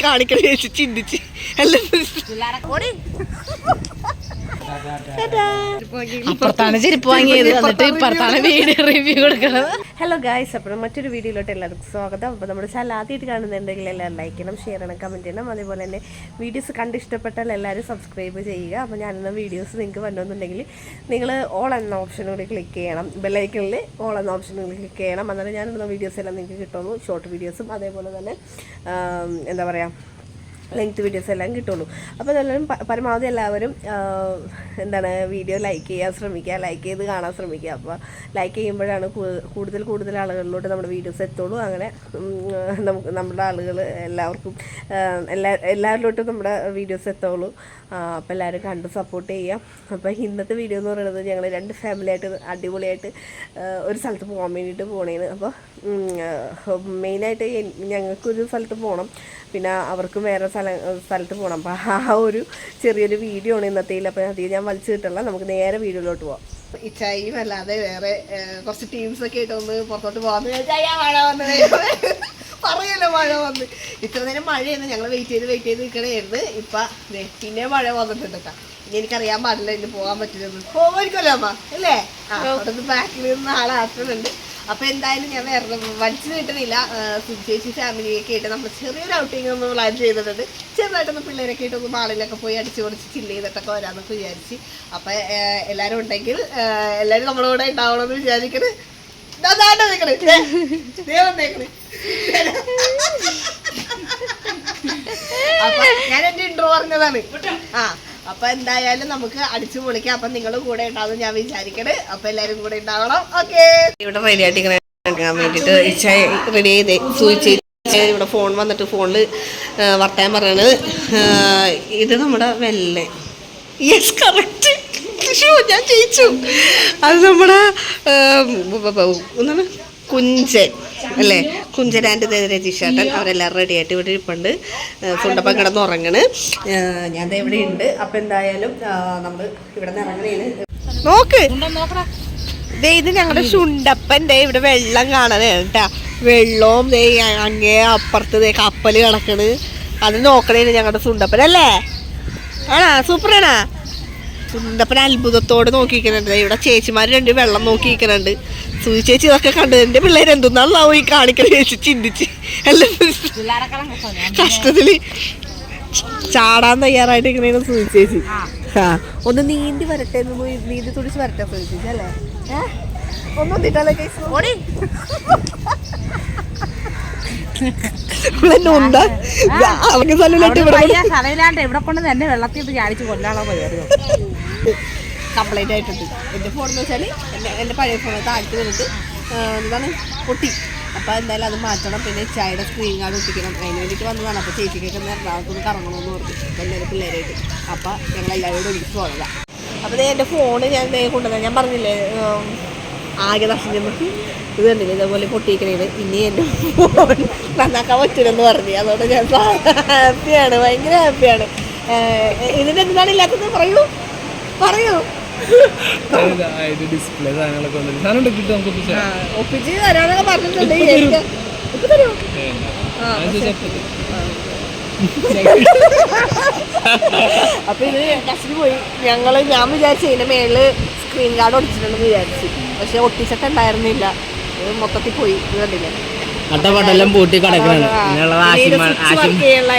കാണിക്കണ ചിന്തിച്ച് എല്ലാം അപ്പുറത്താണ് ചെരുപ്പ് വാങ്ങിയത്, എന്നിട്ട് ഇപ്പുറത്താണ് വീഡിയോ റിവ്യൂ കൊടുക്കുന്നത്. ഹലോ ഗായ്സ്, അപ്പോൾ മറ്റൊരു വീഡിയോയിലോട്ട് എല്ലാവർക്കും സ്വാഗതം. അപ്പോൾ നമ്മുടെ ചാനൽ ആദ്യമായിട്ട് കാണുന്നുണ്ടെങ്കിൽ എല്ലാവരും ലൈക്ക് ചെയ്യണം, ഷെയർ ചെയ്യണം, കമൻറ്റ് ചെയ്യണം. അതേപോലെ തന്നെ വീഡിയോസ് കണ്ടിഷ്ടപ്പെട്ടാൽ എല്ലാവരും സബ്സ്ക്രൈബ് ചെയ്യുക. അപ്പോൾ ഞാനെന്ന വീഡിയോസ് നിങ്ങൾക്ക് വരണമെന്നുണ്ടെങ്കിൽ നിങ്ങൾ ഓൾ എന്ന ഓപ്ഷനുകൂടി ക്ലിക്ക് ചെയ്യണം, ബെല്ലൈക്കണിൽ ഓൾ എന്ന ഓപ്ഷനുകൂടി ക്ലിക്ക് ചെയ്യണം. എന്നാലും ഞാനിടുന്ന വീഡിയോസ് എല്ലാം നിങ്ങൾക്ക് കിട്ടുള്ളൂ. ഷോർട്ട് വീഡിയോസും അതേപോലെ തന്നെ എന്താ പറയുക ലെങ്ത് വീഡിയോസ് എല്ലാം കിട്ടുള്ളൂ. അപ്പോൾ എല്ലാവരും പരമാവധി എല്ലാവരും എന്താണ് വീഡിയോ ലൈക്ക് ചെയ്യാൻ ശ്രമിക്കുക, ലൈക്ക് ചെയ്ത് കാണാൻ ശ്രമിക്കുക. അപ്പോൾ ലൈക്ക് ചെയ്യുമ്പോഴാണ് കൂടുതൽ ആളുകളിലോട്ട് നമ്മുടെ വീഡിയോസ് എത്തുള്ളൂ. അങ്ങനെ നമുക്ക് നമ്മുടെ ആളുകൾ എല്ലാവരിലോട്ടും നമ്മുടെ വീഡിയോസ് എത്തുള്ളൂ. അപ്പോൾ എല്ലാവരും കണ്ട് സപ്പോർട്ട് ചെയ്യാം. അപ്പോൾ ഇന്നത്തെ വീഡിയോ എന്ന് പറയുന്നത് ഞങ്ങൾ 2 ഫാമിലിയായിട്ട് അടിപൊളിയായിട്ട് ഒരു സ്ഥലത്ത് പോകാൻ വേണ്ടിയിട്ട് പോണേന്ന്. അപ്പോൾ മെയിനായിട്ട് ഞങ്ങൾക്കൊരു സ്ഥലത്ത് പോകണം, പിന്നെ അവർക്കും വേറെ സ്ഥലത്ത് പോകണം. അപ്പോൾ ആ ഒരു ചെറിയൊരു വീഡിയോ ആണ് ഇന്നത്തേൽ. അപ്പോൾ അധികം ഞാൻ വലിച്ചു കിട്ടില്ല, നമുക്ക് നേരെ വീഡിയോയിലോട്ട് പോവാം. ഇച്ചായും അല്ലാതെ വേറെ കുറച്ച് ടീംസൊക്കെ ആയിട്ട് ഒന്ന് പുറത്തോട്ട് പോകാമെന്ന് വിചാരിച്ചാൽ മഴ വന്നത് പറയല്ലോ, മഴ വന്ന് ഇത്ര നേരം മഴയായിരുന്നു. ഞങ്ങൾ വെയിറ്റ് ചെയ്ത് നിൽക്കണമായിരുന്നു. ഇപ്പം പിന്നെ മഴ വന്നിട്ടുണ്ട് കേട്ടോ. ഇനി എനിക്കറിയാൻ പാടില്ല ഇനി പോകാൻ പറ്റില്ലെന്ന്. പോകുമായിരിക്കുമല്ലോ അമ്മ അല്ലേ? അവിടെ നിന്ന് ബാക്കിൽ നിന്ന് ആളെ ആക്കുന്നുണ്ട്. അപ്പോൾ എന്തായാലും ഞാൻ വേറെ വലിച്ചു കിട്ടുന്നില്ല. ചേച്ചി ഫാമിലിയൊക്കെ ആയിട്ട് നമ്മൾ ചെറിയൊരു ഔട്ടിങ് ഒന്ന് പ്ലാൻ ചെയ്തിട്ടുണ്ട്. ചെറുതായിട്ടൊന്ന് പിള്ളേരൊക്കെ ആയിട്ടൊന്ന് മാളിലൊക്കെ പോയി അടിച്ച് പൊടിച്ച് ചില്ല് ചെയ്തിട്ടൊക്കെ വരാമെന്നൊക്കെ വിചാരിച്ച്. അപ്പോൾ എല്ലാവരും ഉണ്ടെങ്കിൽ എല്ലാവരും നമ്മുടെ കൂടെ ഉണ്ടാവണമെന്ന് വിചാരിക്കണേ. അപ്പൊ ഞാൻ എന്റെ ഇൻട്രോ പറഞ്ഞതാണ്. അപ്പൊ എന്തായാലും നമുക്ക് അടിച്ചു പൊളിക്കാം. അപ്പൊ നിങ്ങൾ കൂടെ ഉണ്ടാവും ഞാൻ വിചാരിക്കണേ. അപ്പൊ എല്ലാരും കൂടെ ഉണ്ടാവണം. ഓക്കെ, ഇവിടെ റെഡി ആയിട്ട് ഇങ്ങനെ വേണ്ടിട്ട് റെഡി ചെയ്തേ. സൂചിച്ച് ഇവിടെ ഫോൺ വന്നിട്ട് ഫോണില് വർത്താൻ പറയണത്. ഇത് നമ്മുടെ വെള്ളെ. Yes, correct. ഞാൻ ജയിച്ചു. അത് നമ്മുടെ എന്താണ് കുഞ്ചൻ അല്ലേ, കുഞ്ചൻ ആൻഡ് രജിഷേട്ടൻ. അവരെല്ലാവരും റെഡി ആയിട്ട് ഇവിടെ ഇരിപ്പുണ്ട്. സുണ്ടപ്പം കിടന്നുറങ്ങണ്. ഞാൻ ഇവിടെ ഉണ്ട്. അപ്പം എന്തായാലും നമ്മൾ ഇവിടെ നിന്ന് ഇറങ്ങണേന്. നോക്ക്, ഇത് ഞങ്ങളുടെ ശുണ്ടപ്പൻ. ഇവിടെ വെള്ളം കാണാൻ കേട്ടാ. വെള്ളവും അങ്ങേ അപ്പുറത്ത് കപ്പൽ കിടക്കണ്. അത് നോക്കണേന് ഞങ്ങളുടെ സുണ്ടപ്പൻ അല്ലേ. ആണാ, സൂപ്പറാണാ. സുണ്ടപ്പൻ അത്ഭുതത്തോടെ നോക്കിയിരിക്കുന്നുണ്ട്. ഇവിടെ ചേച്ചിമാർ 2 വെള്ളം നോക്കിയിരിക്കുന്നുണ്ട്. ചേച്ചി ഇതൊക്കെ കണ്ട് എൻ്റെ പിള്ളേർ എന്തെന്നാളാവും ഈ കാണിക്കണ ചേച്ചി ചിന്തിച്ച് എല്ലാം കഷ്ടത്തില് ചാടാൻ തയ്യാറായിട്ട് ഇരിക്കണേന്ന് ചേച്ചി. ഒന്ന് നീന്തി വരട്ടെ, നീന്തി തുടിച്ച് വരട്ടെ ചേച്ചി അല്ലേ. ഒന്നും തിട്ടല്ലേ കേസ് ഇവിടെ കൊണ്ട് തന്നെ വെള്ളത്തിൽ ചാടിച്ച് കൊല്ലാനുള്ള പരിപാടി കംപ്ലൈന്റ് ആയിട്ടുണ്ട്. എൻ്റെ ഫോൺ എന്ന് വെച്ചാൽ എൻ്റെ പഴയ ഫോൺ താഴ്ത്തി വന്നിട്ട് എന്താണ് പൊട്ടി. അപ്പോൾ എന്തായാലും അത് മാറ്റണം. പിന്നെ ചായയുടെ സ്ക്രീൻ കാർഡ് ഒട്ടിക്കണം. അതിന് വേണ്ടിയിട്ട് വന്നതാണ്. അപ്പോൾ ചേച്ചിക്കൊക്കെ എറണാകുളത്തൊന്ന് കറങ്ങണമെന്ന് പറഞ്ഞു എല്ലാവരും പിള്ളേരായിട്ട്. അപ്പോൾ ഞങ്ങളെല്ലാവരോടും ഒരുമിച്ച് പോകണം. അപ്പോൾ എൻ്റെ ഫോണ് ഞാൻ കൊണ്ടുവന്നത് ഞാൻ പറഞ്ഞില്ലേ ആകെ നഷ്ടം. ഇത് കണ്ടില്ലേ ഇതേപോലെ പൊട്ടിയിരിക്കണേന്. ഇനി എൻ്റെ ഫോൺ നന്നാക്കാൻ പറ്റില്ലെന്ന് പറഞ്ഞു. അതുകൊണ്ട് ഞാൻ ഹാപ്പിയാണ്, ഭയങ്കര ഹാപ്പിയാണ്. ഇതിൻ്റെ എന്താണ് ഇല്ലാത്തത് പറയൂ. ഒപ്പിച്ച് തരാനൊക്കെ പറഞ്ഞിട്ടുണ്ട്. ഇപ്പൊ തരുമോ? അപ്പൊ ഇത് ടെസ്റ്റിന് പോയി. ഞാൻ വിചാരിച്ചു ഇതിന്റെ മേളില് സ്ക്രീൻ ഗാർഡ് ഒട്ടിച്ചിട്ടുണ്ടെന്ന് വിചാരിച്ചു. പക്ഷെ ഒട്ടിച്ചിട്ട് ഉണ്ടായിരുന്നില്ല. ഇത് മൊത്തത്തിൽ പോയി. ഇത് കണ്ടില്ലേ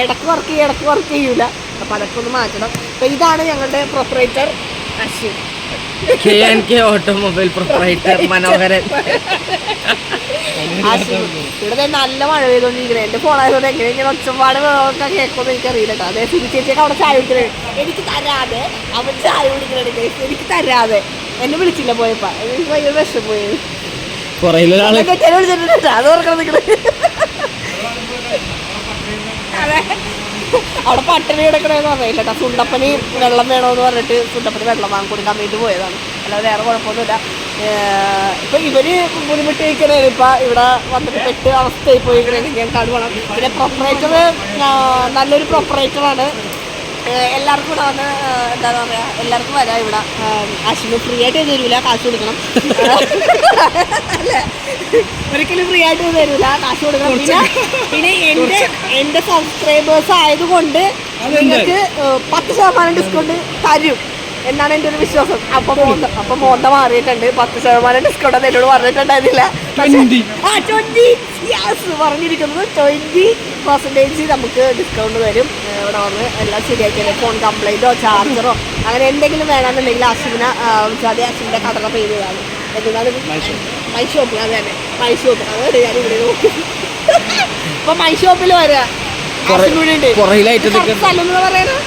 ഇടക്ക് വർക്ക് ചെയ്യൂല. അപ്പൊ അതൊക്കെ ഒന്ന് മാറ്റണം. അപ്പൊ ഇതാണ് ഞങ്ങളുടെ പ്രൊപ്പറേറ്റർ അശ്വിൻ, ഓട്ടോമൊബൈൽ പ്രൊപ്പറേറ്റർ മനോഹരൻ. ഇവിടെ നല്ല മഴ പെയ്തോണ്ടിരിക്കണേ. എന്റെ ഫോണായതുകൊണ്ട് എങ്ങനെ ഇങ്ങനെ ഒച്ചപ്പാട് ഒക്കെ കേൾക്കുമെന്ന് എനിക്കറിയില്ല കേട്ടോ. അതേ ചേച്ചിയൊക്കെ അവിടെ ചായ കുടിക്കണേ. എനിക്ക് തരാതെ അവൻ ചായ കുടിക്കണേ. എനിക്ക് തരാതെ എന്നെ വിളിച്ചില്ല പോയപ്പോ. എനിക്ക് ഭയങ്കര വിഷം പോയത്. വിളിച്ചിട്ടുണ്ട്. അത് ഓർക്കണം നിൽക്കണേ. അതെ, അവിടെ പട്ടിണി കിടക്കണമെന്ന് പറഞ്ഞില്ല കേട്ടോ. സുണ്ടപ്പന് വെള്ളം വേണമെന്ന് പറഞ്ഞിട്ട് സുണ്ടപ്പന് വെള്ളം വാങ്ങി കൊടുക്കാൻ വേണ്ടി പോയതാണ്. അല്ലാതെ വേറെ കുഴപ്പമൊന്നുമില്ല. ഇപ്പം ഇവര് ബുദ്ധിമുട്ട് കഴിക്കണേ. ഇപ്പം ഇവിടെ വന്നിട്ട് പെട്ട് അവസ്ഥയായി പോയിക്കണേ. ഞാൻ കാണുവാണ്. പിന്നെ പ്രൊപ്പറേറ്റർ നല്ലൊരു പ്രൊപ്പറേറ്ററാണ്. എല്ലാവർക്കും ഇവിടെ വന്ന് എന്താ പറയുക, എല്ലാവർക്കും വരാം ഇവിടെ. അശ്വിന് ഫ്രീ ആയിട്ട് തരൂല, കാശ് കൊടുക്കണം. അല്ലേ, ഒരിക്കലും ഫ്രീ ആയിട്ട് തരൂല, കാശ് കൊടുക്കണം. പിന്നെ എൻ്റെ സബ്സ്ക്രൈബേഴ്സ് ആയതുകൊണ്ട് നിങ്ങൾക്ക് 10% ഡിസ്കൗണ്ട് തരും എന്നാണ് എൻ്റെ ഒരു വിശ്വാസം. അപ്പം മോന്ത മാറിയിട്ടുണ്ട്. 10% ഡിസ്കൗണ്ട് എന്നോട് പറഞ്ഞിട്ടുണ്ടായിരുന്നില്ല. 20 പറഞ്ഞിരിക്കുന്നത് 20% നമുക്ക് ഡിസ്കൗണ്ട് തരും. ഇവിടെ വന്ന് എല്ലാം ശരിയാക്കിയാലും ഫോൺ കംപ്ലൈൻറ്റോ ചാർജറോ അങ്ങനെ എന്തെങ്കിലും വേണമെന്നുണ്ടെങ്കിൽ അശ്വിനെ വിളിച്ചാൽ അശ്വിൻ്റെ കടല പേര് ചെയ്താണ്. എന്താണ് മൈ ഷോപ്പ്. അത് തന്നെ മൈ ഷോപ്പ്. അതാണ് ഞാൻ ഇവിടെ നോക്കി. ഇപ്പം മൈ ഷോപ്പിൽ വരിക സ്ഥലം എന്ന് പറയുന്നത്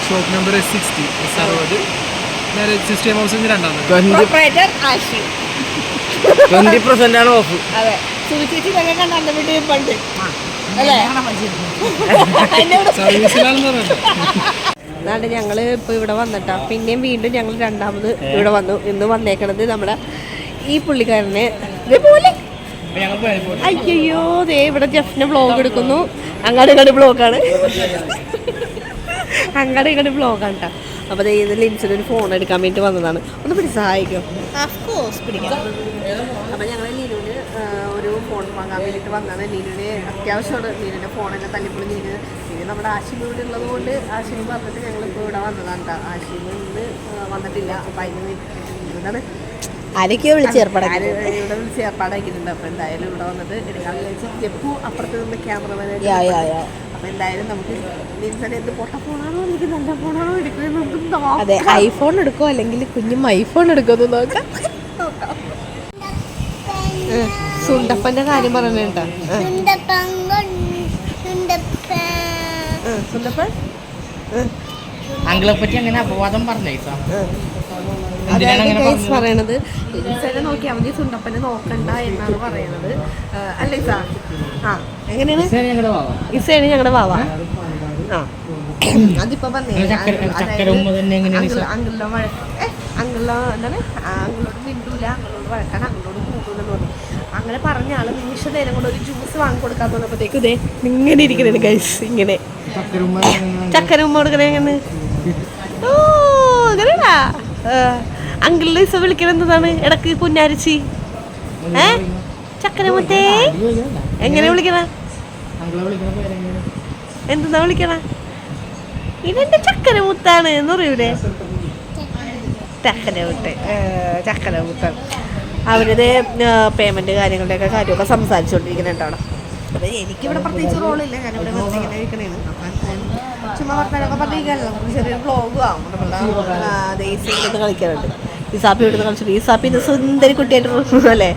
ഷോപ്പ് നമ്പർ 60 20% ആണ് ഓഫ്. അതെ, സുചേച്ചി ഇതൊക്കെ കണ്ടു വീട്ടിൽ പണ്ട് അല്ലേ. അതാണ്ട് ഞങ്ങള് ഇപ്പൊ ഇവിടെ വന്നിട്ടാ. പിന്നെയും വീണ്ടും ഞങ്ങൾ രണ്ടാമത് ഇവിടെ വന്നു. ഇന്ന് വന്നേക്കണത് നമ്മുടെ ഈ പുള്ളിക്കാരനെ ഇതേപോലെ. അയ്യോ, ദേ ഇവിടെ ജെഫിന് വ്ളോഗ് എടുക്കുന്നു. അങ്ങാട് ഇങ്ങോട്ട് ബ്ലോഗാണ്, അങ്ങാട് ഇങ്ങോട്ട് ബ്ലോഗാണ് കേട്ടോ. അപ്പോൾ ദേ ഇത് ലിൻസിന് ഒരു ഫോൺ എടുക്കാൻ വേണ്ടി വന്നതാണ്. ഒന്ന് പിടി സഹായിക്കും. പിടിക്കാം. അപ്പം ഞങ്ങൾ നീനുവിന് ഒരു ഫോൺ വാങ്ങാൻ വേണ്ടിയിട്ട് വന്നതാണ്. നീനുവിന് അത്യാവശ്യമാണ്. നീനുവിൻ്റെ ഫോണിനെ തല്ലിപ്പൊളി നീന് നമ്മുടെ ആശിമ ഇവിടെ ഉള്ളത് കൊണ്ട് ആശിമ പറഞ്ഞിട്ട് ഞങ്ങളിപ്പോൾ ഇവിടെ വന്നതാണ് കേട്ടോ. ആശിമ ഇന്ന് വന്നിട്ടില്ല. അപ്പം അതിന് എന്താണ് ആരൊക്കെയോ വിളിച്ച് ഏർപ്പാടാക്കിയിട്ടുണ്ട്. അപ്പോൾ എന്തായാലും ഇവിടെ വന്നിട്ട് എടുക്കാമെന്ന് വിചാരിച്ചു. ജപ്പു അപ്പുറത്ത് നിന്ന് ക്യാമറമാൻ. അപ്പോൾ എന്തായാലും നമുക്ക് ലിൻസനെ എന്ത് പൊട്ട ഫോണാണോ എനിക്ക് നല്ല ഫോണാണോ എടുക്കുന്നത് നമുക്ക് നോക്കാം. അതെ, ഐഫോൺ എടുക്കുമോ അല്ലെങ്കിൽ കുഞ്ഞും ഐഫോൺ എടുക്കുമെന്ന് നോക്കാം. സുണ്ടപ്പൻ്റെ കാര്യം പറഞ്ഞിട്ടാ. സുണ്ടപ്പൻ അങ്കിളെ പറ്റി അങ്ങനെ അപവാദം പറഞ്ഞേ പറയണത്. ലിൻസനെ നോക്കിയാൽ മതി, സുണ്ടപ്പനെ നോക്കണ്ട എന്നാണ് പറയണത്. അല്ലേ സാർ? ആ, എങ്ങനെയാണ് ഇസയാണ് ഞങ്ങളുടെ വാവ. ആ, അതിപ്പോ പറഞ്ഞേ അങ്കിളിലോ അങ്കിളിലോ എന്താണ് അങ്കിളോട് മിണ്ടൂല, അങ്കിളോട് വഴക്കാൻ, അങ്കിളോട് കൂട്ടൂലെന്ന് പറഞ്ഞു. അങ്ങനെ പറഞ്ഞ ആള് നിമിഷ നേരം കൊണ്ട് ഒരു ജ്യൂസ് വാങ്ങിക്കൊടുക്കാൻ തോന്നപ്പോഴത്തേക്കും ഇതേ ഇങ്ങനെ ഇരിക്കണേ ഗൈസ്. ഇങ്ങനെ ചക്കര ഉമ്മ കൊടുക്കണേ എങ്ങനെ. ഓ അങ്ങനെയാ അങ്കിളിന്റെ ദിവസം വിളിക്കണ എന്താണ് ഇടക്ക് പുന്നാരിച്ചി ചക്കരമുത്തേ എങ്ങനെ വിളിക്കണ? എന്തെന്നാ വിളിക്കണ? ഇതെന്റെ ചക്കരമുത്താണ് എന്ന് പറയൂലേ? ചക്കരമുത്ത്, ചക്കരമുത്താണ്. അവരുടെ പേയ്മെന്റ് കാര്യങ്ങളുടെയൊക്കെ കാര്യമൊക്കെ സംസാരിച്ചുകൊണ്ടിരിക്കുന്നുണ്ടാണ്. അത് എനിക്കിവിടെ പ്രത്യേകിച്ച് റോളില്ല. ഞാനിവിടെ വെറുതെ ഇങ്ങനെ ഇരിക്കണേന്ന്. ചുമ്മാ വർത്താനൊക്കെ പറഞ്ഞിരിക്കാനല്ലോ. ചെറിയൊരു വ്ളോഗും ആവും. നമ്മളുടെ കളിക്കാറുണ്ട്. ഇസാപ്പി ഇവിടുന്ന് കളിച്ചിട്ട് ഈസാപ്പി ഇത് സുന്ദരി കുട്ടിയായിട്ട് അല്ലേ,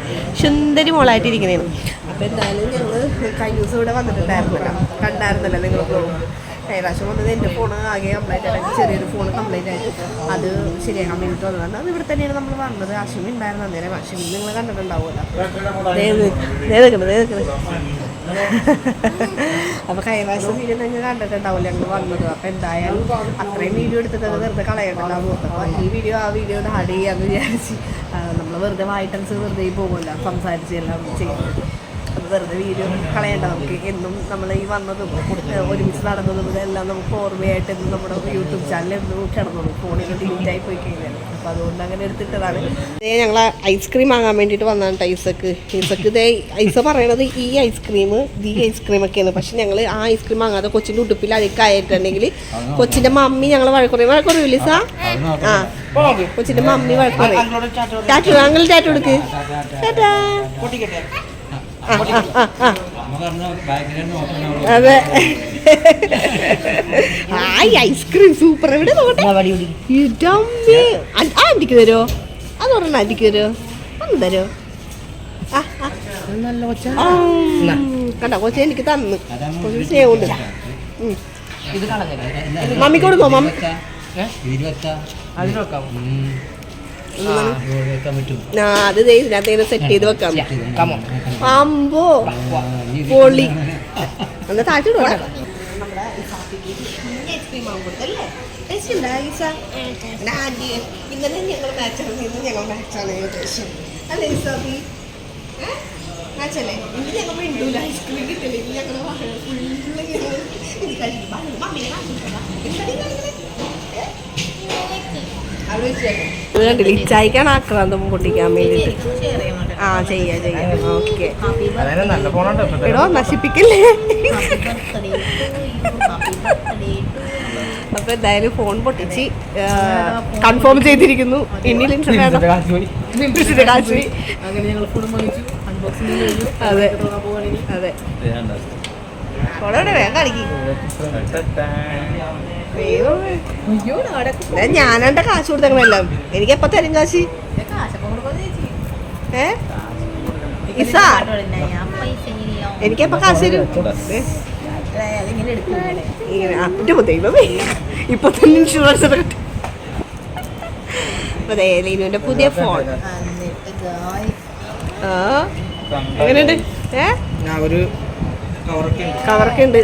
സുന്ദരി മോളായിട്ടിരിക്കണേന്ന്. അപ്പോൾ എന്തായാലും ഞങ്ങൾ കഴിഞ്ഞ ദിവസം ഇവിടെ വന്നിട്ടുണ്ടായിരുന്നല്ലോ, കണ്ടായിരുന്നല്ലോ നിങ്ങൾ വ്ളോഗ്. പ്രാവശ്യം വന്നത് എൻ്റെ ഫോൺ ആകെ കംപ്ലൈൻ്റ് ആയിട്ട്, ചെറിയൊരു ഫോൺ കംപ്ലൈൻ്റ് ആയിട്ട് അത് ശരിയാക്കാൻ വേണ്ടിയിട്ട് വന്നതാണ്. അത് ഇവിടെ തന്നെയാണ് നമ്മൾ വന്നത്. അശ്വിനി ഉണ്ടായിരുന്നു അന്നേരം. അശ്വിനി നിങ്ങൾ കണ്ടിട്ടുണ്ടാവുമല്ലോ. അപ്പോൾ കഴിഞ്ഞ പ്രാവശ്യം വീഡിയോ നിങ്ങൾ കണ്ടിട്ടുണ്ടാവില്ല ഞങ്ങൾ വന്നത്. അപ്പോൾ എന്തായാലും അത്രയും വീഡിയോ എടുത്തിട്ട് അത് വെറുതെ കളയണ്ടല്ലോ. അപ്പോൾ ഈ വീഡിയോ ആ വീഡിയോ ആഡ് ചെയ്യാമെന്ന് വിചാരിച്ച് നമ്മൾ വെറുതെ വായിട്ടൻസ് വെറുതെ പോകുമല്ലോ, സംസാരിച്ച് എല്ലാം ചെയ്യുന്നത്. അത് വെറുതെ വീഡിയോ കളയണ്ട. നമുക്ക് എന്നും നമ്മൾ ഈ വന്നതും ഒരുമിച്ച് നടന്നതും ഇതെല്ലാം നമുക്ക് ഓർമ്മയായിട്ട് എന്നും നമ്മുടെ യൂട്യൂബ് ചാനൽ എന്നും കിടന്നു. ഫോണിൽ ഡിലീറ്റായി പോയി കഴിഞ്ഞാൽ. അപ്പോൾ അതുകൊണ്ട് അങ്ങനെ എടുത്തിട്ടതാണ്. ഇതേ ഞങ്ങൾ ഐസ്ക്രീം വാങ്ങാൻ വേണ്ടിയിട്ട് വന്നതാണ് ഐസക്ക്. ഇതേ ഐസ പറയണത് ഈ ഐസ്ക്രീമൊക്കെയാണ്. പക്ഷെ ഞങ്ങൾ ആ ഐസ്ക്രീം വാങ്ങാതെ കൊച്ചിൻ്റെ ഉടുപ്പിൽ അഴുക്കായിട്ടുണ്ടെങ്കിൽ കൊച്ചിൻ്റെ മമ്മി ഞങ്ങൾ വഴക്കുറയില്ലേ സാ? ആ, കൊച്ചിൻ്റെ മമ്മി വഴക്കുറയും. ടാറ്റു ഞങ്ങൾ ടാറ്റു കൊടുക്ക്. ടാറ്റാ. അതെ, ഐസ്ക്രീം സൂപ്പർ. എവിടെ നോക്കട്ടെ. ആൻറ്റിക്ക് തരുമോ? അത് പറഞ്ഞ ആൻറ്റിക്ക് തരുമോ? ഒന്ന് തരുമോ? കണ്ടോ കൊച്ച എനിക്ക് തന്നു. കൊച്ചു സ്നേഹമുണ്ട്. മമ്മിക്ക് കൊടുക്കോ? മമ്മി അത് ഇതിനകത്ത് സെറ്റ് ചെയ്ത് വെക്കാം. അമ്പോ പൊളി. എന്നാ താഴ്ത്തിടുവാ. നമ്മുടെ ഐസ്ക്രീം ആകുമ്പോഴത്തല്ലേ ടേസ്റ്റ് ഉണ്ടാ ഈസ? ആൻറ്റി ഇന്നലെ ഞങ്ങൾ മാച്ചാണ്, ഇന്ന് ഞങ്ങൾ മാച്ചാണ് ഏകദേശം അല്ലേ ഈസാബി? എന്നുവെച്ചല്ലേ ഇനി ഞങ്ങൾ മിണ്ടൂല ഐസ്ക്രീം കിട്ടില്ല ഇനി ഞങ്ങൾ ചായക്കാണ് ആക്രാന്തം പൊട്ടിക്കാൻ വേണ്ടിട്ട്. ആ ചെയ്യാം ഓക്കെ. എടോ നശിപ്പിക്കല്ലേ. അപ്പൊ എന്തായാലും ഫോൺ പൊട്ടിച്ച് കൺഫേം ചെയ്തിരിക്കുന്നു. ഇനി ലിൻസന്റെ കാശ്. അതെ അതെ വേഗം കളിക്കും. ഞാനാണ്ട കാശ് കൊടുത്തങ്ങളെല്ലാം. എനിക്ക് എപ്പ തരും കാശ്? എനിക്കെപ്പ കാശ് തരും? ദൈവമേ ഇപ്പൊ തന്നെ ഇൻഷുറൻസ് എടുക്കട്ടെ. അതെ ലീനുവിന്റെ പുതിയ ഫോൺ. എങ്ങനെയുണ്ട്? കവറൊക്കെ ഉണ്ട്.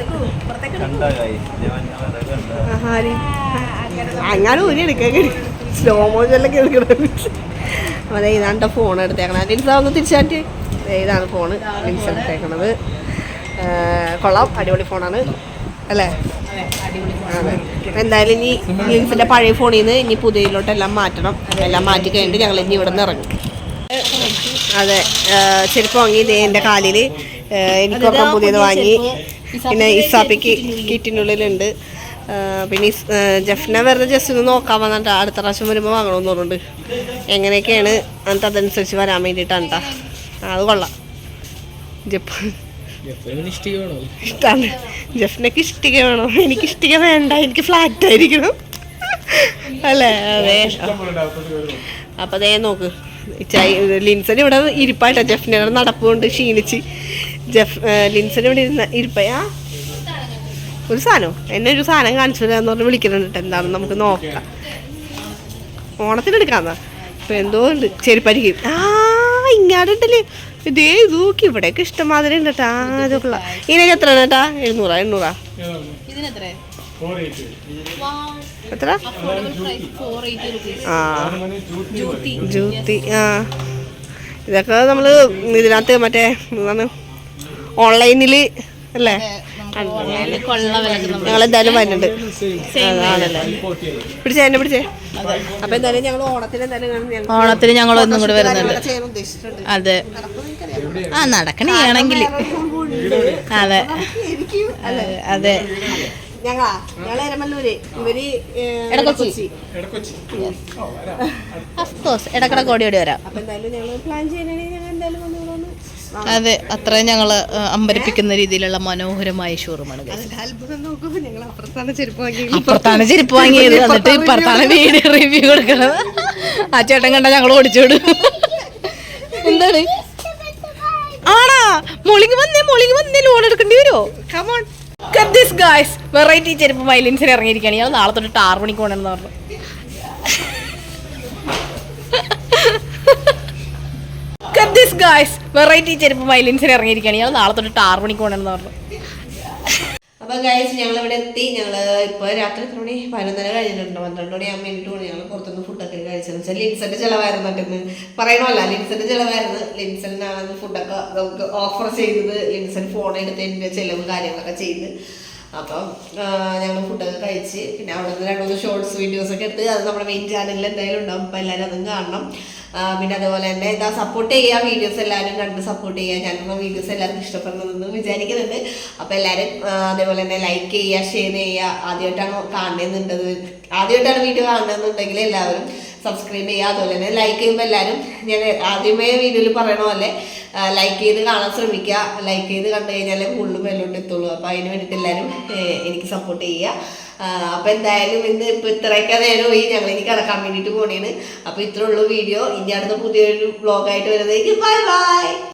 അങ്ങനെ ഊരി എടുക്കാൻ സ്ലോ മോഷനിലൊക്കെ എടുക്കണം. അതെ ഇതാണ്ട ഫോൺ എടുത്തേക്കണം. ലിൻസ ഒന്ന് തിരിച്ചാറ്റ്. ഇതാണ് ഫോണ് ലിൻസ എടുത്തേക്കണത്. കൊള്ളാം, അടിപൊളി ഫോണാണ് അല്ലേ? അതെ. എന്തായാലും ഇനി ലിൻസിന്റെ പഴയ ഫോണിൽ നിന്ന് ഇനി പുതിയതിലോട്ടെല്ലാം മാറ്റണം. എല്ലാം മാറ്റി കഴിഞ്ഞിട്ട് ഞങ്ങൾ ഇനി ഇവിടെ നിന്ന് ഇറങ്ങും. അതെ ചെരുപ്പ് വാങ്ങി. ഇതേ എൻ്റെ കാലിൽ എനിക്കൊക്കെ പുതിയത് വാങ്ങി. പിന്നെ ഇസാപ്പിക്ക് കിറ്റിനുള്ളിലുണ്ട്. പിന്നെ ജഫ്ന വെറുതെ ജസ്റ്റ് ഒന്ന് നോക്കാൻ വന്നിട്ട് അടുത്ത പ്രാവശ്യം വരുമ്പോൾ വാങ്ങണമെന്ന് പറഞ്ഞിട്ടുണ്ട്. എങ്ങനെയൊക്കെയാണ് എന്നിട്ട് അതനുസരിച്ച് വരാൻ വേണ്ടിയിട്ടാണ് കേട്ടോ. അത് കൊള്ളാം. ഇഷ്ടമാണ്. ജഫ്നക്ക് ഇഷ്ടിക വേണോ? എനിക്ക് ഇഷ്ടിക വേണ്ട, എനിക്ക് ഫ്ലാറ്റ് ആയിരിക്കണം അല്ലേ? അതെ. അപ്പം അതേ നോക്ക് ലിൻസന് ഇവിടെ ഇരിപ്പായിട്ടോ. ജഫ്നയുടെ നടപ്പ് കൊണ്ട് ക്ഷീണിച്ച് ലിൻസന് ഇവിടെ ഇരുന്ന ഇരിപ്പയാ. ഒരു സാധനം എന്നെ ഒരു സാധനം കാണിച്ചു തരാന്ന് പറഞ്ഞ് വിളിക്കുന്നുണ്ട്. എന്താണെന്ന് നമുക്ക് നോക്കാം. ഓണത്തിനെടുക്കാന്നാ ഇപ്പം എന്തോ ഉണ്ട്. ചെരുപ്പരിക്കും. ഇങ്ങാടുണ്ടല്ലേ. ഇതേ നോക്കി ഇവിടെയൊക്കെ ഇഷ്ടമാതിരി ഉണ്ട് കേട്ടാ. അതൊക്കെ ഇതിനൊക്കെ എത്രയാണ് കേട്ടാ? 700 എത്ര? ജൂത്തി. ഇതൊക്കെ നമ്മള് ഇതിനകത്ത് മറ്റേ എന്താണ് ഓൺലൈനിൽ അല്ലേ? ഞങ്ങളെന്തായാലും വരുന്നുണ്ട്. ആണല്ലേ? പിടിച്ചേ എന്നെ പിടിച്ചേ. അപ്പൊ എന്തായാലും ഞങ്ങൾ ഓണത്തിന് ഞങ്ങൾ ഒന്നും കൂടെ വരുന്നുണ്ട്. അതെ നടക്കണെങ്കിൽ അതെ അതെ. ഞങ്ങള് എരമല്ലൂര്, ഇവര് ഇടക്കട കോടിയോടി വരാം. അപ്പൊ എന്തായാലും ഞങ്ങൾ പ്ലാൻ ചെയ്യാനാണെങ്കിൽ ഞങ്ങൾ എന്തായാലും വന്നു. അതെ അത്രയും ഞങ്ങള് അമ്പരിപ്പിക്കുന്ന രീതിയിലുള്ള മനോഹരമായ ഷോറൂമാണ്. അപ്പുറത്താണ് ചെരുപ്പ് വാങ്ങിയത്. എന്നിട്ട് ഇപ്പുറത്താണ് വീഡിയോ റിവ്യൂ കൊടുക്കുന്നത്. ആ ചേട്ടൻ കണ്ട ഞങ്ങൾ ഓടിച്ചോടും. എന്താണ് ആണാ? മൊളിങ് വന്നേ ലോൺ എടുക്കേണ്ടി വരുമോ? കമോൺ ദിസ് ഗായ്സ് വെറൈറ്റി ചെരുപ്പ് മൈലിൻസിൽ ഇറങ്ങിയിരിക്കുകയാണ്. ഇയാൾ നാളെ തൊട്ട് 6 മണിക്ക് പോകണമെന്ന് പറഞ്ഞു. ദിസ് ഗായ്സ് വെറൈറ്റി ചെരുപ്പ് മൈലിൻസിൽ ഇറങ്ങിയിരിക്കുകയാണ്. ഇയാൾ നാളെ തൊട്ട് 6 മണിക്ക് പോകണമെന്ന് പറഞ്ഞു. അപ്പൊ ഗൈസ് ഞങ്ങളിവിടെ എത്തി. ഞങ്ങള് ഇപ്പൊ രാത്രി എത്ര മണി? 11 കഴിഞ്ഞിട്ടുണ്ട്. 12 മണിയാകുമ്പോൾ വേണ്ടിട്ട് കൂടി ഞങ്ങൾ പുറത്തുനിന്ന് ഫുഡൊക്കെ കഴിച്ചതെന്ന് വെച്ചാൽ ലിൻസന്റെ ചിലവായിരുന്നു. പറയണമല്ല, ലിൻസന്റെ ചിലവായിരുന്നു. ലിൻസനാണ് ഫുഡൊക്കെ നമുക്ക് ഓഫർ ചെയ്തത്. ലിൻസൺ ഫോൺ എടുത്തതിന്റെ ചിലവ് കാര്യങ്ങളൊക്കെ ചെയ്ത്. അപ്പം ഞങ്ങൾ ഫുഡൊക്കെ കഴിച്ച് പിന്നെ അവിടെ നിന്ന് 2-3 ഷോർട്സ് വീഡിയോസൊക്കെ എടുത്ത് അത് നമ്മുടെ മെയിൻ ചാനലിൽ എന്തായാലും ഉണ്ടാവും. അപ്പം എല്ലാവരും അതും കാണണം. പിന്നെ അതുപോലെ തന്നെ ഇതാ സപ്പോർട്ട് ചെയ്യുക. വീഡിയോസ് എല്ലാവരും കണ്ട് സപ്പോർട്ട് ചെയ്യുക. ഞാനുള്ള വീഡിയോസ് എല്ലാവർക്കും ഇഷ്ടപ്പെടുന്നതെന്ന് വിചാരിക്കുന്നുണ്ട്. അപ്പോൾ എല്ലാവരും അതേപോലെ തന്നെ ലൈക്ക് ചെയ്യുക, ഷെയർ ചെയ്യുക. ആദ്യമായിട്ടാണ് വീഡിയോ കാണുന്നതെന്നുണ്ടെങ്കിൽ എല്ലാവരും സബ്സ്ക്രൈബ് ചെയ്യുക. അതുപോലെ തന്നെ ലൈക്ക് ചെയ്യുമ്പോൾ എല്ലാവരും ഞാൻ ആദ്യമേ വീഡിയോയിൽ പറയണ പോലെ ലൈക്ക് ചെയ്ത് കാണാൻ ശ്രമിക്കുക. ലൈക്ക് ചെയ്ത് കണ്ടു കഴിഞ്ഞാലേ കൂടുതലും മേലോട്ട് എത്തുള്ളൂ. അപ്പോൾ അതിന് വേണ്ടിയിട്ട് എല്ലാവരും എനിക്ക് സപ്പോർട്ട് ചെയ്യുക. അപ്പോൾ എന്തായാലും ഇപ്പോൾ ഇത്രയൊക്കെ നേരമായി. ഞങ്ങൾ ഇനി കിടക്കാൻ വേണ്ടിയിട്ട് പോണേണ്. അപ്പോൾ ഇത്രേ ഉള്ളൂ വീഡിയോ. ഇനി അടുത്ത പുതിയൊരു വ്ളോഗായിട്ട് വരുന്നതായിരിക്കും. Bye bye.